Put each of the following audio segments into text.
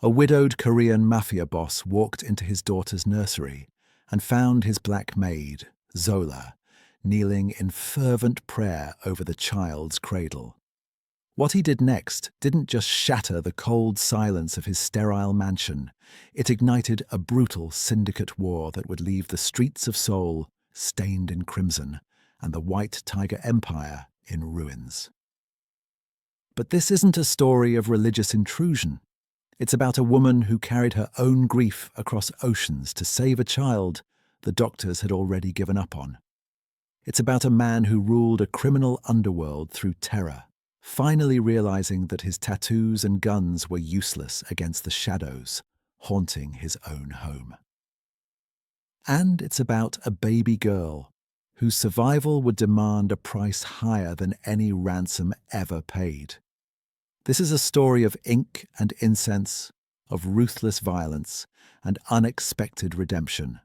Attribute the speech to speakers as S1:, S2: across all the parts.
S1: A widowed Korean Mafia boss walked into his daughter's nursery and found his black maid, Zola, kneeling in fervent prayer over the child's cradle. What he did next didn't just shatter the cold silence of his sterile mansion, it ignited a brutal syndicate war that would leave the streets of Seoul stained in crimson and the White Tiger Empire in ruins. But this isn't a story of religious intrusion. It's about a woman who carried her own grief across oceans to save a child the doctors had already given up on. It's about a man who ruled a criminal underworld through terror, finally realizing that his tattoos and guns were useless against the shadows haunting his own home. And it's about a baby girl whose survival would demand a price higher than any ransom ever paid. This is a story of ink and incense, of ruthless violence and unexpected redemption,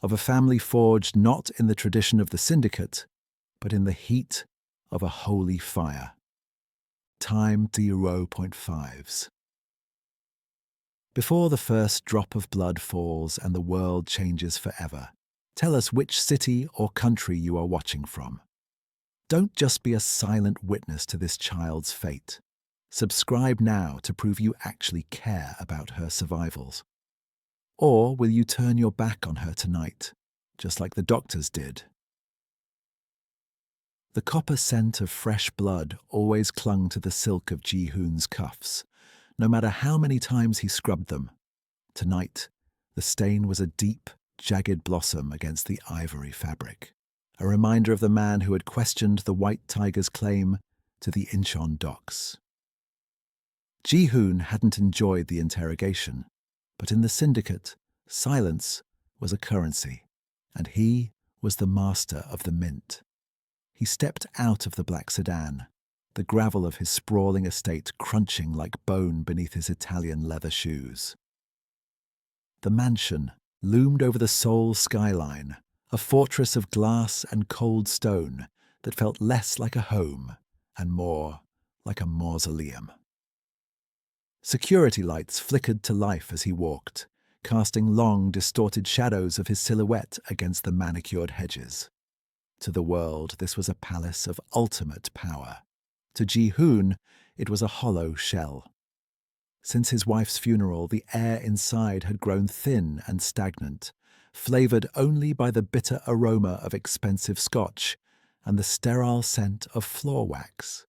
S1: of a family forged not in the tradition of the syndicate, but in the heat of a holy fire. Time 0.5s. Before the first drop of blood falls and the world changes forever, tell us which city or country you are watching from. Don't just be a silent witness to this child's fate. Subscribe now to prove you actually care about her survivals. Or will you turn your back on her tonight, just like the doctors did? The copper scent of fresh blood always clung to the silk of Ji-Hoon's cuffs, no matter how many times he scrubbed them. Tonight, the stain was a deep, jagged blossom against the ivory fabric, a reminder of the man who had questioned the White Tiger's claim to the Incheon docks. Ji-Hoon hadn't enjoyed the interrogation, but in the syndicate, silence was a currency, and he was the master of the mint. He stepped out of the black sedan, the gravel of his sprawling estate crunching like bone beneath his Italian leather shoes. The mansion loomed over the Seoul skyline, a fortress of glass and cold stone that felt less like a home and more like a mausoleum. Security lights flickered to life as he walked, casting long, distorted shadows of his silhouette against the manicured hedges. To the world, this was a palace of ultimate power. To Ji-Hoon, it was a hollow shell. Since his wife's funeral, the air inside had grown thin and stagnant, flavoured only by the bitter aroma of expensive scotch and the sterile scent of floor wax.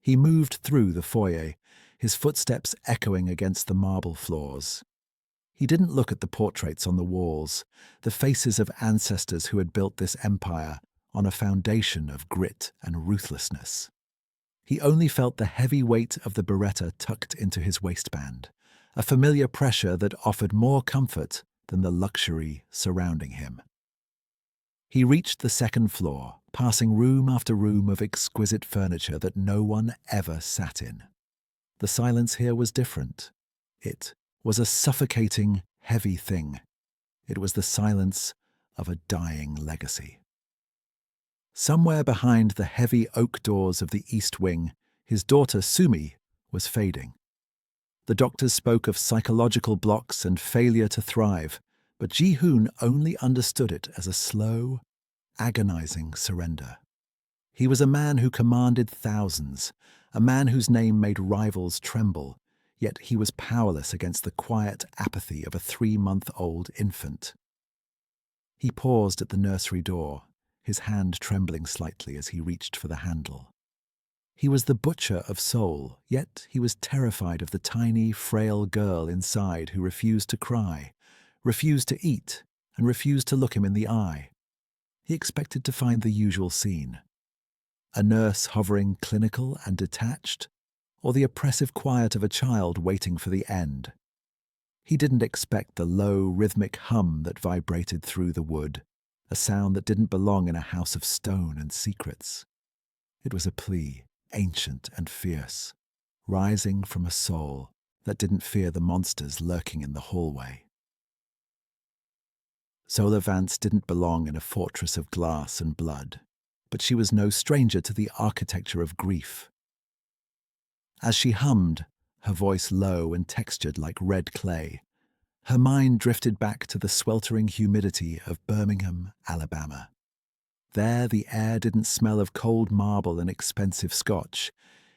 S1: He moved through the foyer, his footsteps echoing against the marble floors. He didn't look at the portraits on the walls, the faces of ancestors who had built this empire on a foundation of grit and ruthlessness. He only felt the heavy weight of the beretta tucked into his waistband, a familiar pressure that offered more comfort than the luxury surrounding him. He reached the second floor, passing room after room of exquisite furniture that no one ever sat in. The silence here was different. It was a suffocating, heavy thing. It was the silence of a dying legacy. Somewhere behind the heavy oak doors of the East Wing, his daughter Sumi was fading. The doctors spoke of psychological blocks and failure to thrive, but Ji-Hoon only understood it as a slow, agonizing surrender. He was a man who commanded thousands, a man whose name made rivals tremble, yet he was powerless against the quiet apathy of a 3-month-old infant. He paused at the nursery door, his hand trembling slightly as he reached for the handle. He was the butcher of Seoul, yet he was terrified of the tiny, frail girl inside who refused to cry, refused to eat, and refused to look him in the eye. He expected to find the usual scene. A nurse hovering clinical and detached, or the oppressive quiet of a child waiting for the end. He didn't expect the low, rhythmic hum that vibrated through the wood, a sound that didn't belong in a house of stone and secrets. It was a plea, ancient and fierce, rising from a soul that didn't fear the monsters lurking in the hallway. Zola Vance didn't belong in a fortress of glass and blood, but she was no stranger to the architecture of grief. As she hummed, her voice low and textured like red clay. Her mind drifted back to the sweltering humidity of Birmingham, Alabama. There, the air didn't smell of cold marble and expensive scotch.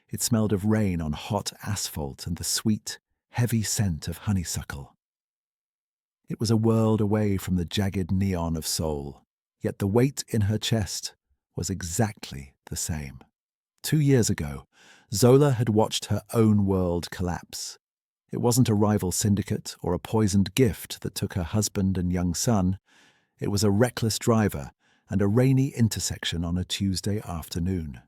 S1: It smelled of rain on hot asphalt and the sweet, heavy scent of honeysuckle. It was a world away from the jagged neon of Seoul, yet the weight in her chest was exactly the same. 2 years ago, Zola had watched her own world collapse. It wasn't a rival syndicate or a poisoned gift that took her husband and young son. It was a reckless driver and a rainy intersection on a Tuesday afternoon.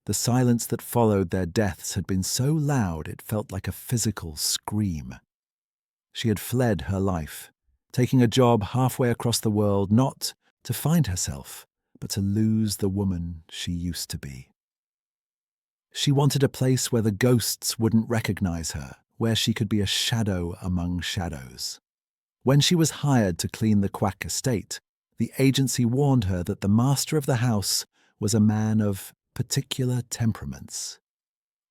S1: The silence that followed their deaths had been so loud it felt like a physical scream. She had fled her life, taking a job halfway across the world, not to find herself, but to lose the woman she used to be. She wanted a place where the ghosts wouldn't recognize her, where she could be a shadow among shadows. When she was hired to clean the Kwak estate, the agency warned her that the master of the house was a man of particular temperaments.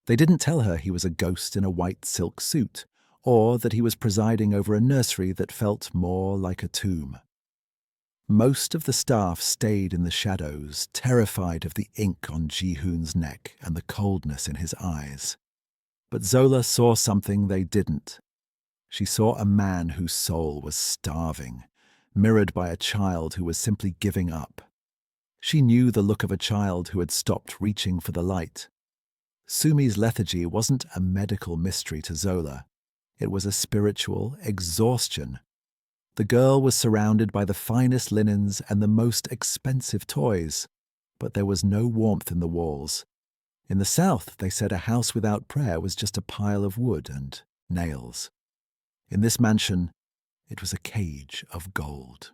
S1: They didn't tell her he was a ghost in a white silk suit, or that he was presiding over a nursery that felt more like a tomb. Most of the staff stayed in the shadows, terrified of the ink on Ji-Hoon's neck and the coldness in his eyes. But Zola saw something they didn't. She saw a man whose soul was starving, mirrored by a child who was simply giving up. She knew the look of a child who had stopped reaching for the light. Sumi's lethargy wasn't a medical mystery to Zola. It was a spiritual exhaustion. The girl was surrounded by the finest linens and the most expensive toys, but there was no warmth in the walls. In the South, they said a house without prayer was just a pile of wood and nails. In this mansion, it was a cage of gold.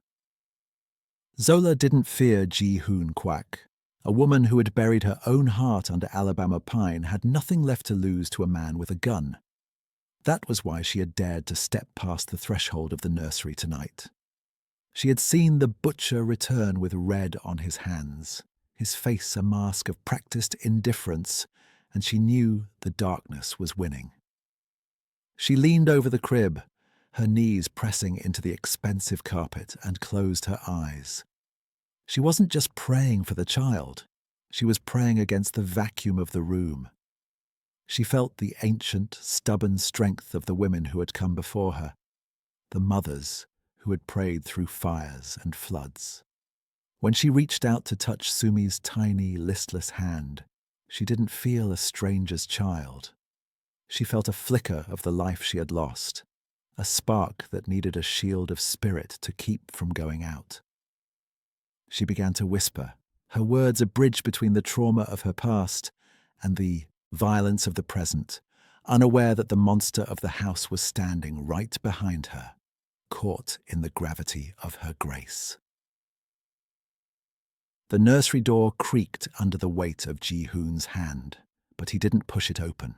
S1: Zola didn't fear Ji-Hoon Kwak. A woman who had buried her own heart under Alabama pine had nothing left to lose to a man with a gun. That was why she had dared to step past the threshold of the nursery tonight. She had seen the butcher return with red on his hands, his face a mask of practiced indifference, and she knew the darkness was winning. She leaned over the crib, her knees pressing into the expensive carpet, and closed her eyes. She wasn't just praying for the child, she was praying against the vacuum of the room. She felt the ancient, stubborn strength of the women who had come before her, the mothers who had prayed through fires and floods. When she reached out to touch Sumi's tiny, listless hand, she didn't feel a stranger's child. She felt a flicker of the life she had lost, a spark that needed a shield of spirit to keep from going out. She began to whisper, her words a bridge between the trauma of her past and the violence of the present, unaware that the monster of the house was standing right behind her, caught in the gravity of her grace. The nursery door creaked under the weight of Ji-Hoon's hand, but he didn't push it open.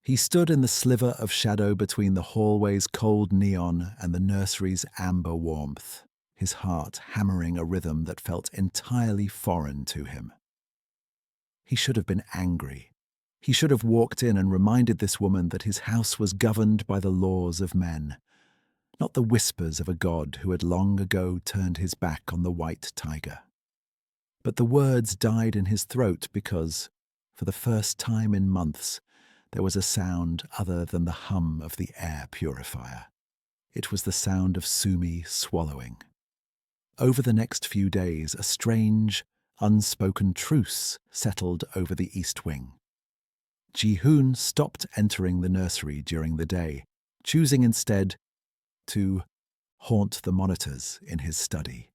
S1: He stood in the sliver of shadow between the hallway's cold neon and the nursery's amber warmth, his heart hammering a rhythm that felt entirely foreign to him. He should have been angry. He should have walked in and reminded this woman that his house was governed by the laws of men, not the whispers of a god who had long ago turned his back on the white tiger. But the words died in his throat because, for the first time in months, there was a sound other than the hum of the air purifier. It was the sound of Sumi swallowing. Over the next few days, a strange, unspoken truce settled over the East Wing. Ji-Hoon stopped entering the nursery during the day, choosing instead to haunt the monitors in his study.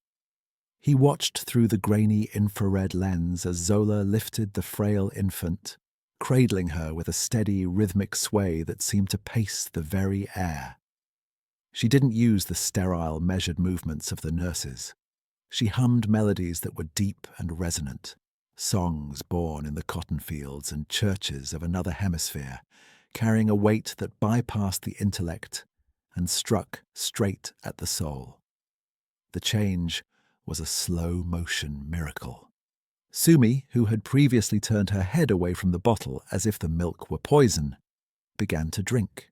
S1: He watched through the grainy infrared lens as Zola lifted the frail infant, cradling her with a steady, rhythmic sway that seemed to pace the very air. She didn't use the sterile, measured movements of the nurses. She hummed melodies that were deep and resonant, songs born in the cotton fields and churches of another hemisphere, carrying a weight that bypassed the intellect and struck straight at the soul. The change was a slow-motion miracle. Sumi, who had previously turned her head away from the bottle as if the milk were poison, began to drink.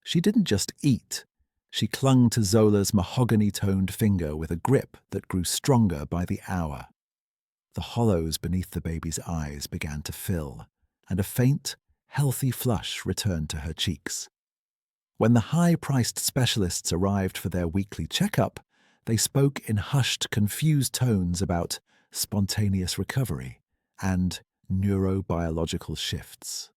S1: She didn't just eat. She clung to Zola's mahogany-toned finger with a grip that grew stronger by the hour. The hollows beneath the baby's eyes began to fill, and a faint, healthy flush returned to her cheeks. When the high-priced specialists arrived for their weekly checkup, they spoke in hushed, confused tones about spontaneous recovery and neurobiological shifts.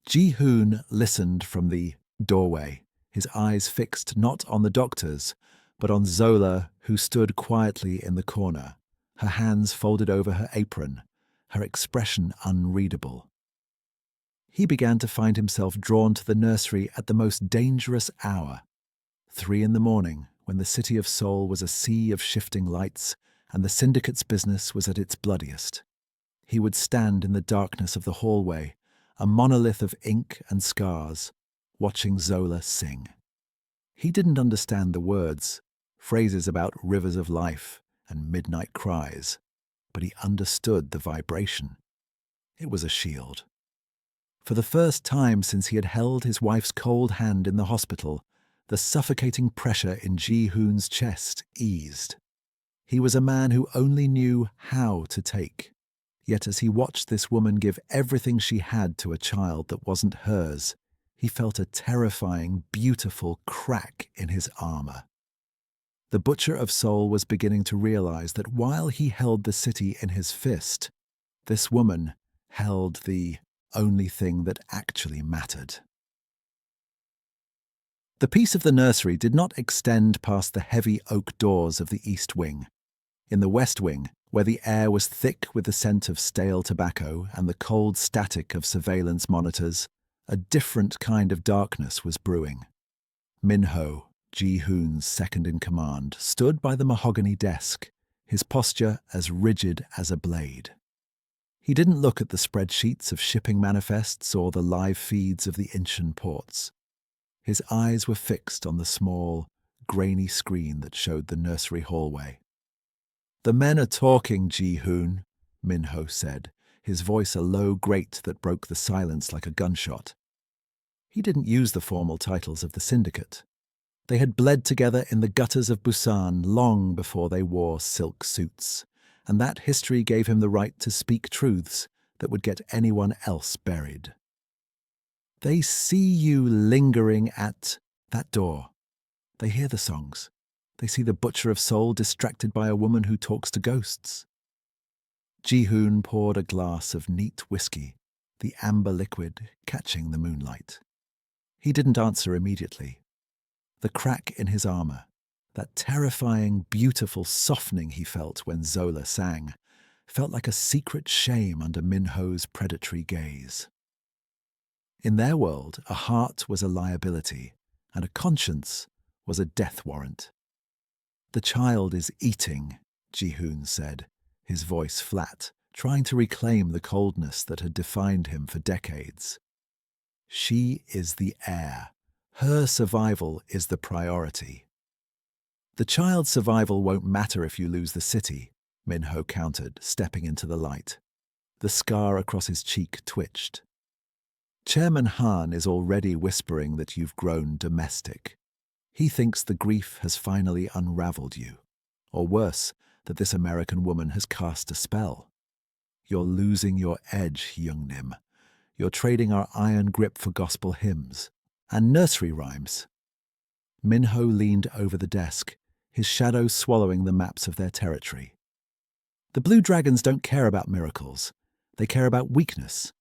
S1: Ji-Hoon listened from the doorway, his eyes fixed not on the doctors, but on Zola, who stood quietly in the corner, her hands folded over her apron, her expression unreadable. He began to find himself drawn to the nursery at the most dangerous hour, 3 in the morning, when the city of Seoul was a sea of shifting lights and the syndicate's business was at its bloodiest. He would stand in the darkness of the hallway, a monolith of ink and scars, watching Zola sing. He didn't understand the words, phrases about rivers of life and midnight cries, but he understood the vibration. It was a shield. For the first time since he had held his wife's cold hand in the hospital, the suffocating pressure in Ji-Hoon's chest eased. He was a man who only knew how to take. Yet as he watched this woman give everything she had to a child that wasn't hers, he felt a terrifying, beautiful crack in his armor. The Butcher of Seoul was beginning to realize that while he held the city in his fist, this woman held the only thing that actually mattered. The peace of the nursery did not extend past the heavy oak doors of the east wing. In the west wing, where the air was thick with the scent of stale tobacco and the cold static of surveillance monitors, a different kind of darkness was brewing. Min-ho, Ji-Hoon's second-in-command, stood by the mahogany desk, his posture as rigid as a blade. He didn't look at the spreadsheets of shipping manifests or the live feeds of the Incheon ports. His eyes were fixed on the small, grainy screen that showed the nursery hallway. "The men are talking, Ji-Hoon," Min-ho said, his voice a low grate that broke the silence like a gunshot. He didn't use the formal titles of the syndicate. They had bled together in the gutters of Busan long before they wore silk suits, and that history gave him the right to speak truths that would get anyone else buried. "They see you lingering at that door. They hear the songs. They see the Butcher of Seoul distracted by a woman who talks to ghosts." Ji-Hoon poured a glass of neat whiskey, the amber liquid catching the moonlight. He didn't answer immediately. The crack in his armor, that terrifying, beautiful softening he felt when Zola sang, felt like a secret shame under Min-ho's predatory gaze. In their world, a heart was a liability, and a conscience was a death warrant. "The child is eating," Ji-Hoon said, his voice flat, trying to reclaim the coldness that had defined him for decades. "She is the heir. Her survival is the priority." "The child's survival won't matter if you lose the city," Min-ho countered, stepping into the light. The scar across his cheek twitched. "Chairman Han is already whispering that you've grown domestic. He thinks the grief has finally unraveled you. Or worse, that this American woman has cast a spell. You're losing your edge, Young Nim. You're trading our iron grip for gospel hymns and nursery rhymes." Min-ho leaned over the desk, his shadow swallowing the maps of their territory. "The Blue Dragons don't care about miracles. They care about weakness.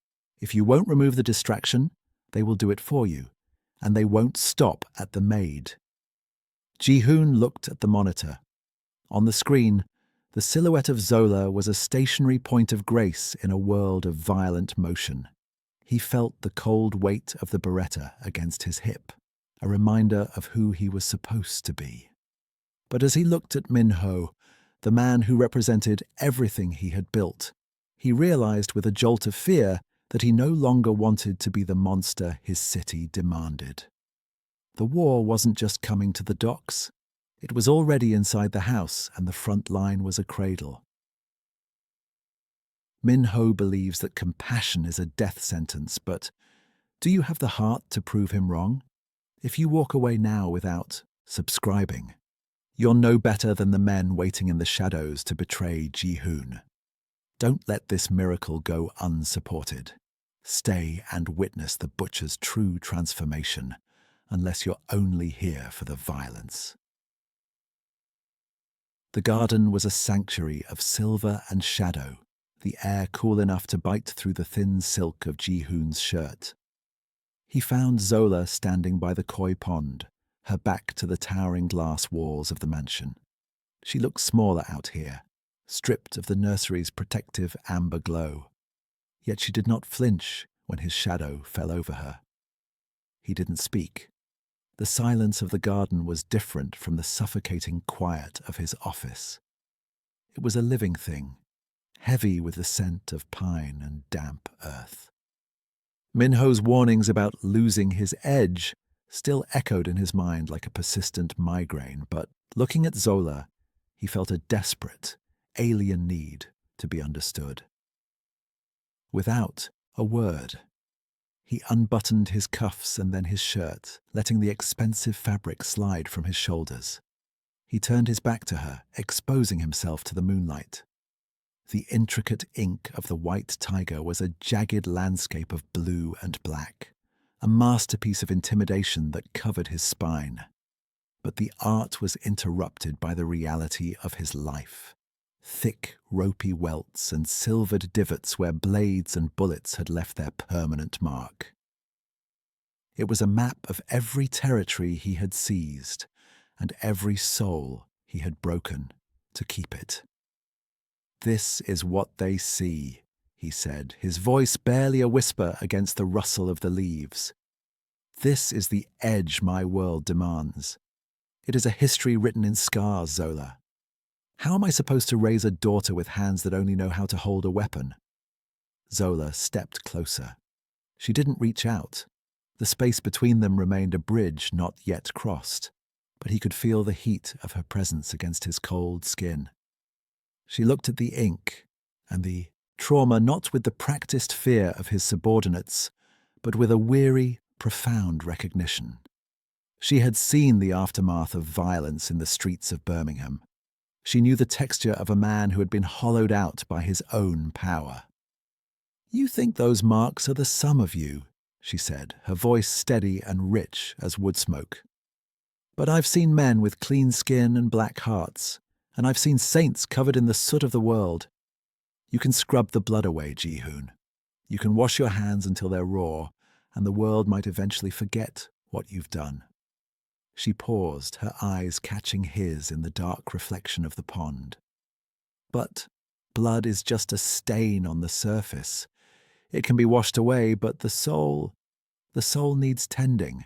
S1: If you won't remove the distraction, they will do it for you, and they won't stop at the Maid." Ji-Hoon looked at the monitor. On the screen, the silhouette of Zola was a stationary point of grace in a world of violent motion. He felt the cold weight of the Beretta against his hip, a reminder of who he was supposed to be. But as he looked at Min-ho, the man who represented everything he had built, he realized with a jolt of fear that he no longer wanted to be the monster his city demanded. The war wasn't just coming to the docks. It was already inside the house, and the front line was a cradle. Min-ho believes that compassion is a death sentence, but Do you have the heart to prove him wrong? If you walk away now without subscribing, you're no better than the men waiting in the shadows to betray Ji-Hoon. Don't let this miracle go unsupported. Stay and witness the butcher's true transformation, unless you're only here for the violence. The garden was a sanctuary of silver and shadow, the air cool enough to bite through the thin silk of Ji-Hoon's shirt. He found Zola standing by the koi pond, her back to the towering glass walls of the mansion. She looked smaller out here, stripped of the nursery's protective amber glow. Yet she did not flinch when his shadow fell over her. He didn't speak. The silence of the garden was different from the suffocating quiet of his office. It was a living thing, heavy with the scent of pine and damp earth. Minho's warnings about losing his edge still echoed in his mind like a persistent migraine, but looking at Zola, he felt a desperate, alien need to be understood. Without a word, he unbuttoned his cuffs and then his shirt, letting the expensive fabric slide from his shoulders. He turned his back to her, exposing himself to the moonlight. The intricate ink of the white tiger was a jagged landscape of blue and black, a masterpiece of intimidation that covered his spine. But the art was interrupted by the reality of his life. Thick, ropey welts and silvered divots where blades and bullets had left their permanent mark. It was a map of every territory he had seized and every soul he had broken to keep it. "This is what they see," he said, his voice barely a whisper against the rustle of the leaves. "This is the edge my world demands. It is a history written in scars, Zola. How am I supposed to raise a daughter with hands that only know how to hold a weapon?" Zola stepped closer. She didn't reach out. The space between them remained a bridge not yet crossed, but he could feel the heat of her presence against his cold skin. She looked at the ink and the trauma not with the practiced fear of his subordinates, but with a weary, profound recognition. She had seen the aftermath of violence in the streets of Birmingham. She knew the texture of a man who had been hollowed out by his own power. "You think those marks are the sum of you," she said, her voice steady and rich as wood smoke. "But I've seen men with clean skin and black hearts, and I've seen saints covered in the soot of the world. You can scrub the blood away, Ji-Hoon. You can wash your hands until they're raw, and the world might eventually forget what you've done." She paused, her eyes catching his in the dark reflection of the pond. "But blood is just a stain on the surface. It can be washed away, but the soul needs tending,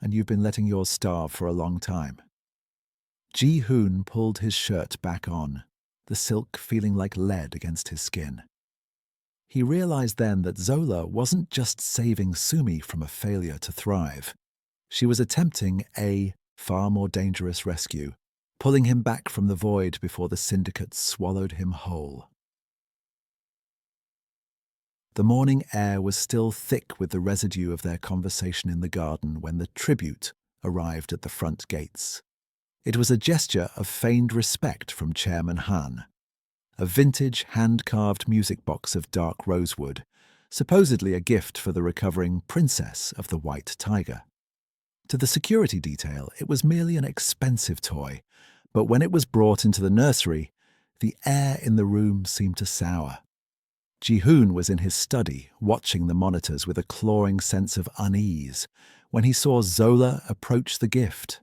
S1: and you've been letting yours starve for a long time." Ji-Hoon pulled his shirt back on, the silk feeling like lead against his skin. He realized then that Zola wasn't just saving Sumi from a failure to thrive. She was attempting a far more dangerous rescue, pulling him back from the void before the syndicate swallowed him whole. The morning air was still thick with the residue of their conversation in the garden when the tribute arrived at the front gates. It was a gesture of feigned respect from Chairman Han. A vintage hand-carved music box of dark rosewood, supposedly a gift for the recovering princess of the White Tiger. To the security detail, it was merely an expensive toy, but when it was brought into the nursery, the air in the room seemed to sour. Ji-Hoon was in his study, watching the monitors with a clawing sense of unease, when he saw Zola approach the gift.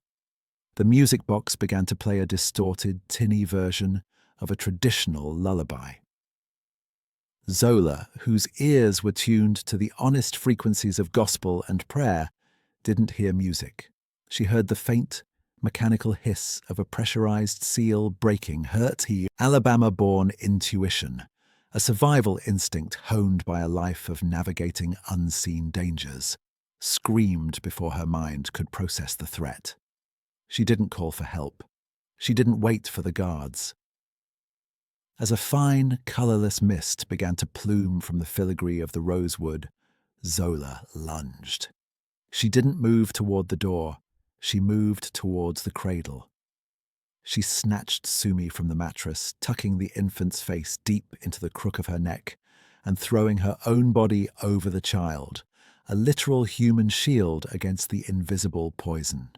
S1: The music box began to play a distorted, tinny version of a traditional lullaby. Zola, whose ears were tuned to the honest frequencies of gospel and prayer, didn't hear music. She heard the faint, mechanical hiss of a pressurized seal breaking Alabama-born intuition, a survival instinct honed by a life of navigating unseen dangers, screamed before her mind could process the threat. She didn't call for help. She didn't wait for the guards. As a fine, colorless mist began to plume from the filigree of the rosewood, Zola lunged. She didn't move toward the door. She moved towards the cradle. She snatched Sumi from the mattress, tucking the infant's face deep into the crook of her neck and throwing her own body over the child, a literal human shield against the invisible poison.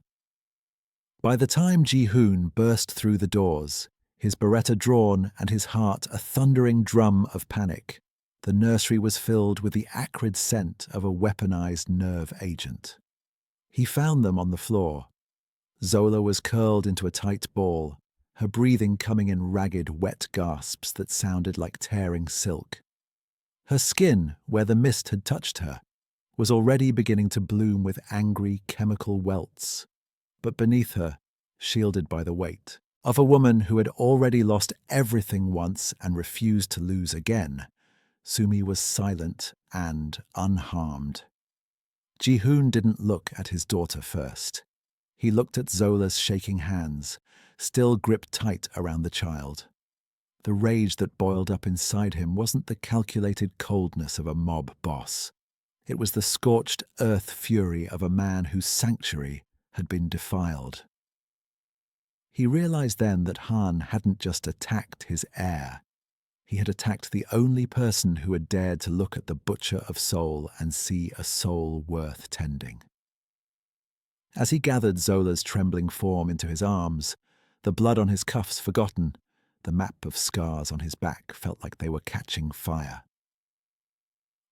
S1: By the time Ji-Hoon burst through the doors, his beretta drawn and his heart a thundering drum of panic, the nursery was filled with the acrid scent of a weaponized nerve agent. He found them on the floor. Zola was curled into a tight ball, her breathing coming in ragged, wet gasps that sounded like tearing silk. Her skin, where the mist had touched her, was already beginning to bloom with angry chemical welts. But beneath her, shielded by the weight of a woman who had already lost everything once and refused to lose again, Sumi was silent and unharmed. Ji-Hoon didn't look at his daughter first. He looked at Zola's shaking hands, still gripped tight around the child. The rage that boiled up inside him wasn't the calculated coldness of a mob boss. It was the scorched earth fury of a man whose sanctuary had been defiled. He realized then that Han hadn't just attacked his heir. He had attacked the only person who had dared to look at the butcher of Seoul and see a soul worth tending. As he gathered Zola's trembling form into his arms, the blood on his cuffs forgotten, the map of scars on his back felt like they were catching fire.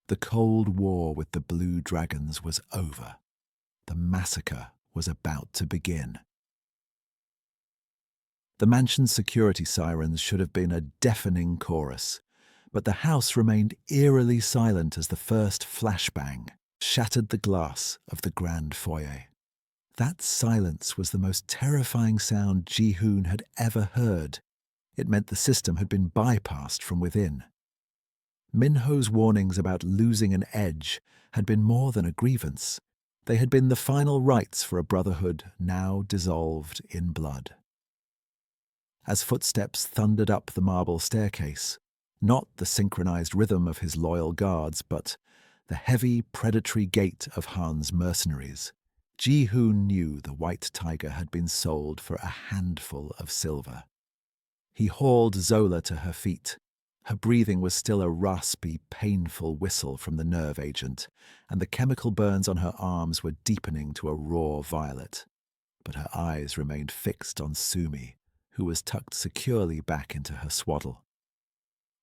S1: The cold war with the blue dragons was over. The massacre was about to begin. The mansion's security sirens should have been a deafening chorus, but the house remained eerily silent as the first flashbang shattered the glass of the grand foyer. That silence was the most terrifying sound Ji-Hoon had ever heard. It meant the system had been bypassed from within. Minho's warnings about losing an edge had been more than a grievance. They had been the final rites for a brotherhood now dissolved in blood. As footsteps thundered up the marble staircase, not the synchronized rhythm of his loyal guards, but the heavy, predatory gait of Han's mercenaries, Ji-Hoon knew the white tiger had been sold for a handful of silver. He hauled Zola to her feet. Her breathing was still a raspy, painful whistle from the nerve agent, and the chemical burns on her arms were deepening to a raw violet. But her eyes remained fixed on Sumi, who was tucked securely back into her swaddle.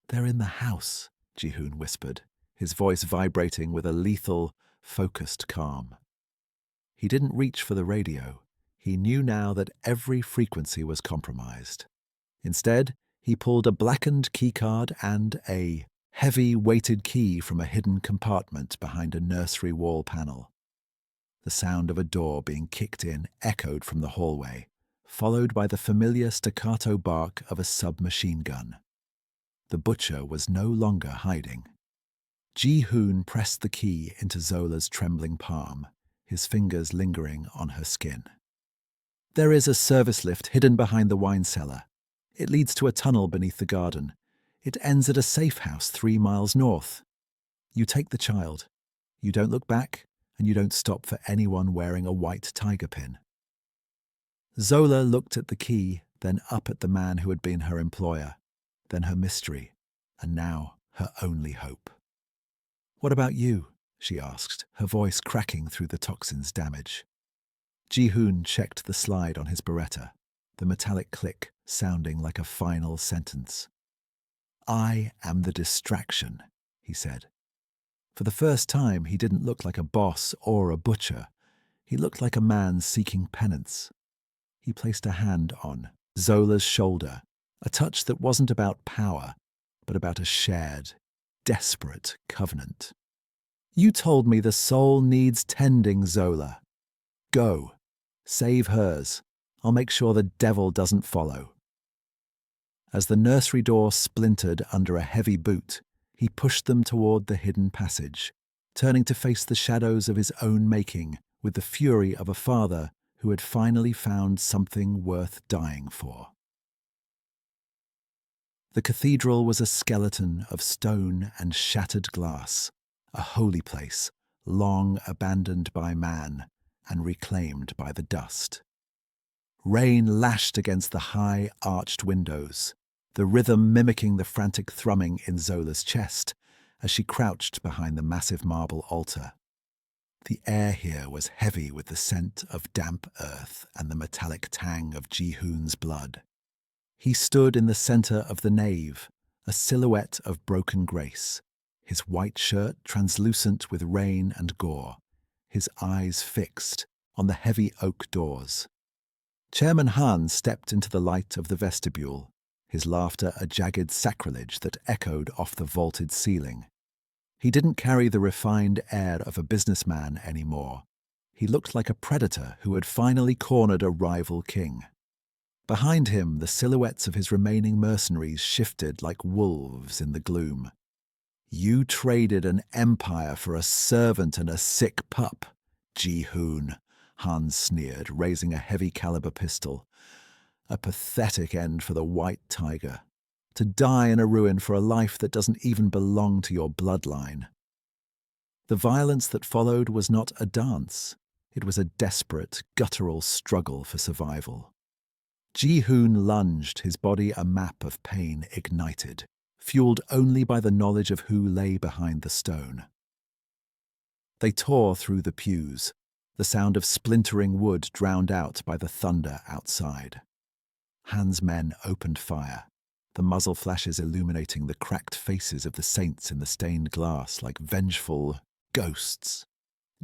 S1: "They're in the house," Ji-Hoon whispered, his voice vibrating with a lethal, focused calm. He didn't reach for the radio. He knew now that every frequency was compromised. Instead, he pulled a blackened keycard and a heavy, weighted key from a hidden compartment behind a nursery wall panel. The sound of a door being kicked in echoed from the hallway, followed by the familiar staccato bark of a submachine gun. The butcher was no longer hiding. Ji-Hoon pressed the key into Zola's trembling palm, his fingers lingering on her skin. "There is a service lift hidden behind the wine cellar. It leads to a tunnel beneath the garden. It ends at a safe house 3 miles north. You take the child. You don't look back, and you don't stop for anyone wearing a white tiger pin." Zola looked at the key, then up at the man who had been her employer, then her mystery, and now her only hope. "What about you?" she asked, her voice cracking through the toxin's damage. Ji-Hoon checked the slide on his beretta, the metallic click sounding like a final sentence. "I am the distraction," he said. For the first time, he didn't look like a boss or a butcher. He looked like a man seeking penance. He placed a hand on Zola's shoulder, a touch that wasn't about power, but about a shared, desperate covenant. "You told me the soul needs tending, Zola. Go. Save hers. I'll make sure the devil doesn't follow." As the nursery door splintered under a heavy boot, he pushed them toward the hidden passage, turning to face the shadows of his own making with the fury of a father who had finally found something worth dying for. The cathedral was a skeleton of stone and shattered glass, a holy place long abandoned by man and reclaimed by the dust. Rain lashed against the high, arched windows, the rhythm mimicking the frantic thrumming in Zola's chest as she crouched behind the massive marble altar. The air here was heavy with the scent of damp earth and the metallic tang of Ji-Hoon's blood. He stood in the center of the nave, a silhouette of broken grace, his white shirt translucent with rain and gore, his eyes fixed on the heavy oak doors. Chairman Han stepped into the light of the vestibule, his laughter a jagged sacrilege that echoed off the vaulted ceiling. He didn't carry the refined air of a businessman anymore. He looked like a predator who had finally cornered a rival king. Behind him, the silhouettes of his remaining mercenaries shifted like wolves in the gloom. "You traded an empire for a servant and a sick pup, Ji-Hoon," Han sneered, raising a heavy-caliber pistol. "A pathetic end for the White Tiger. To die in a ruin for a life that doesn't even belong to your bloodline." The violence that followed was not a dance. It was a desperate, guttural struggle for survival. Ji-Hoon lunged, his body a map of pain ignited, fueled only by the knowledge of who lay behind the stone. They tore through the pews, the sound of splintering wood drowned out by the thunder outside. Han's men opened fire, the muzzle flashes illuminating the cracked faces of the saints in the stained glass like vengeful ghosts.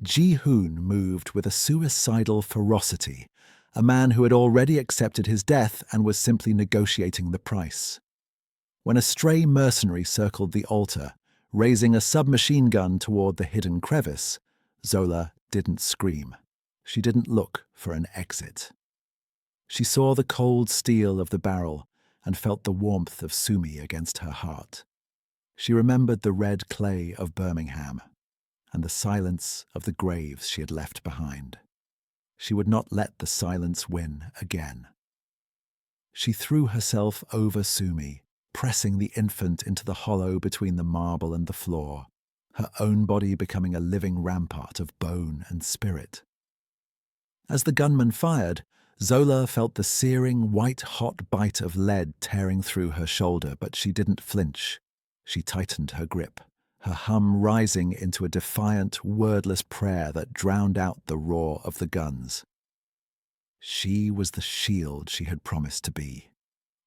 S1: Ji-Hoon moved with a suicidal ferocity, a man who had already accepted his death and was simply negotiating the price. When a stray mercenary circled the altar, raising a submachine gun toward the hidden crevice, Zola didn't scream. She didn't look for an exit. She saw the cold steel of the barrel and felt the warmth of Sumi against her heart. She remembered the red clay of Birmingham and the silence of the graves she had left behind. She would not let the silence win again. She threw herself over Sumi, pressing the infant into the hollow between the marble and the floor, her own body becoming a living rampart of bone and spirit. As the gunman fired, Zola felt the searing, white-hot bite of lead tearing through her shoulder, but she didn't flinch. She tightened her grip, her hum rising into a defiant, wordless prayer that drowned out the roar of the guns. She was the shield she had promised to be.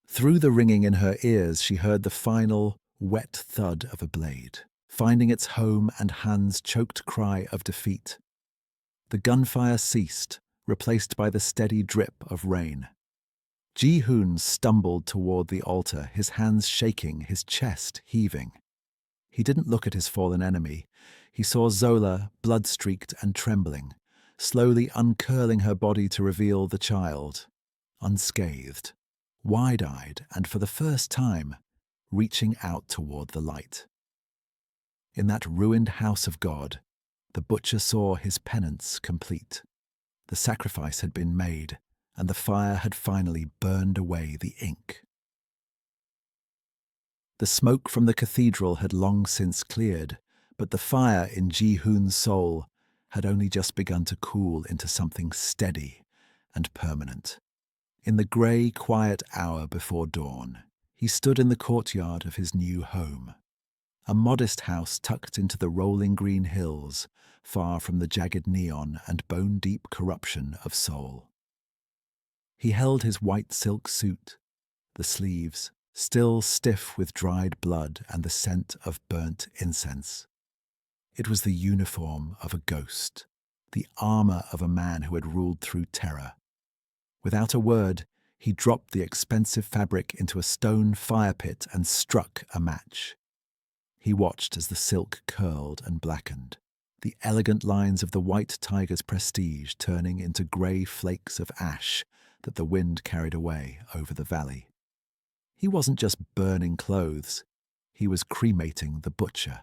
S1: Through the ringing in her ears, she heard the final, wet thud of a blade, finding its home and Han's choked cry of defeat. The gunfire ceased, replaced by the steady drip of rain. Ji-Hoon stumbled toward the altar, his hands shaking, his chest heaving. He didn't look at his fallen enemy. He saw Zola, blood-streaked and trembling, slowly uncurling her body to reveal the child, unscathed, wide-eyed, and for the first time, reaching out toward the light. In that ruined house of God, the butcher saw his penance complete. The sacrifice had been made, and the fire had finally burned away the ink. The smoke from the cathedral had long since cleared, but the fire in Ji-Hoon's soul had only just begun to cool into something steady and permanent. In the grey, quiet hour before dawn, he stood in the courtyard of his new home, a modest house tucked into the rolling green hills, far from the jagged neon and bone-deep corruption of Seoul. He held his white silk suit, the sleeves still stiff with dried blood and the scent of burnt incense. It was the uniform of a ghost, the armor of a man who had ruled through terror. Without a word, he dropped the expensive fabric into a stone fire pit and struck a match. He watched as the silk curled and blackened, the elegant lines of the White Tiger's prestige turning into grey flakes of ash that the wind carried away over the valley. He wasn't just burning clothes, he was cremating the butcher.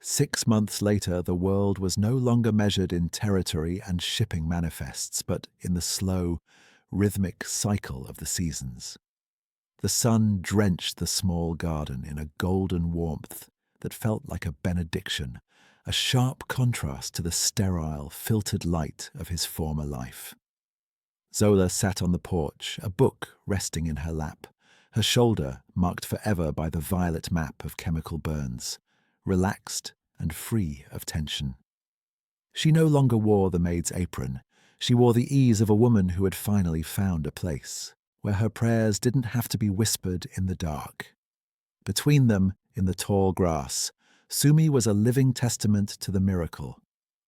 S1: 6 months later, the world was no longer measured in territory and shipping manifests, but in the slow, rhythmic cycle of the seasons. The sun drenched the small garden in a golden warmth that felt like a benediction, a sharp contrast to the sterile, filtered light of his former life. Zola sat on the porch, a book resting in her lap, her shoulder marked forever by the violet map of chemical burns, relaxed and free of tension. She no longer wore the maid's apron. She wore the ease of a woman who had finally found a place where her prayers didn't have to be whispered in the dark. Between them, in the tall grass, Sumi was a living testament to the miracle.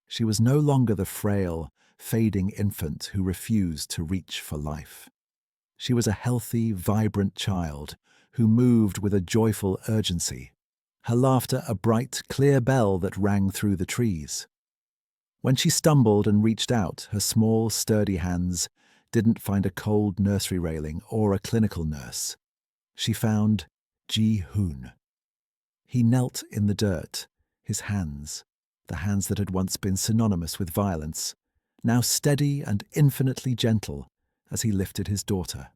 S1: She was no longer the frail, fading infant who refused to reach for life. She was a healthy, vibrant child who moved with a joyful urgency, her laughter a bright, clear bell that rang through the trees. When she stumbled and reached out, her small, sturdy hands didn't find a cold nursery railing or a clinical nurse. She found Ji-Hoon. He knelt in the dirt, his hands, the hands that had once been synonymous with violence, now steady and infinitely gentle as he lifted his daughter.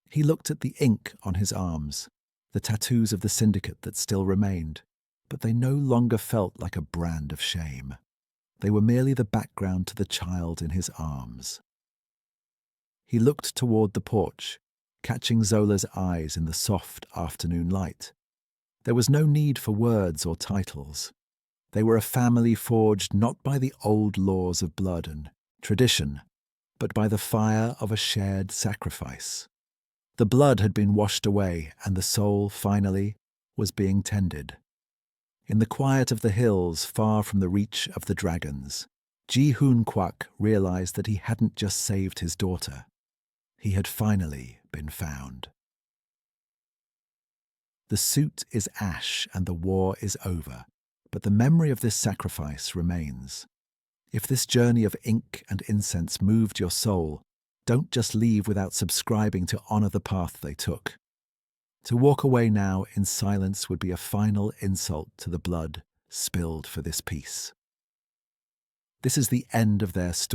S1: He looked at the ink on his arms, the tattoos of the syndicate that still remained, but they no longer felt like a brand of shame. They were merely the background to the child in his arms. He looked toward the porch, catching Zola's eyes in the soft afternoon light. There was no need for words or titles. They were a family forged not by the old laws of blood and tradition, but by the fire of a shared sacrifice. The blood had been washed away, and the soul, finally, was being tended. In the quiet of the hills, far from the reach of the dragons, Ji-Hoon Kwak realized that he hadn't just saved his daughter. He had finally been found. The suit is ash and the war is over, but the memory of this sacrifice remains. If this journey of ink and incense moved your soul, don't just leave without subscribing to honor the path they took. To walk away now in silence would be a final insult to the blood spilled for this peace. This is the end of their story.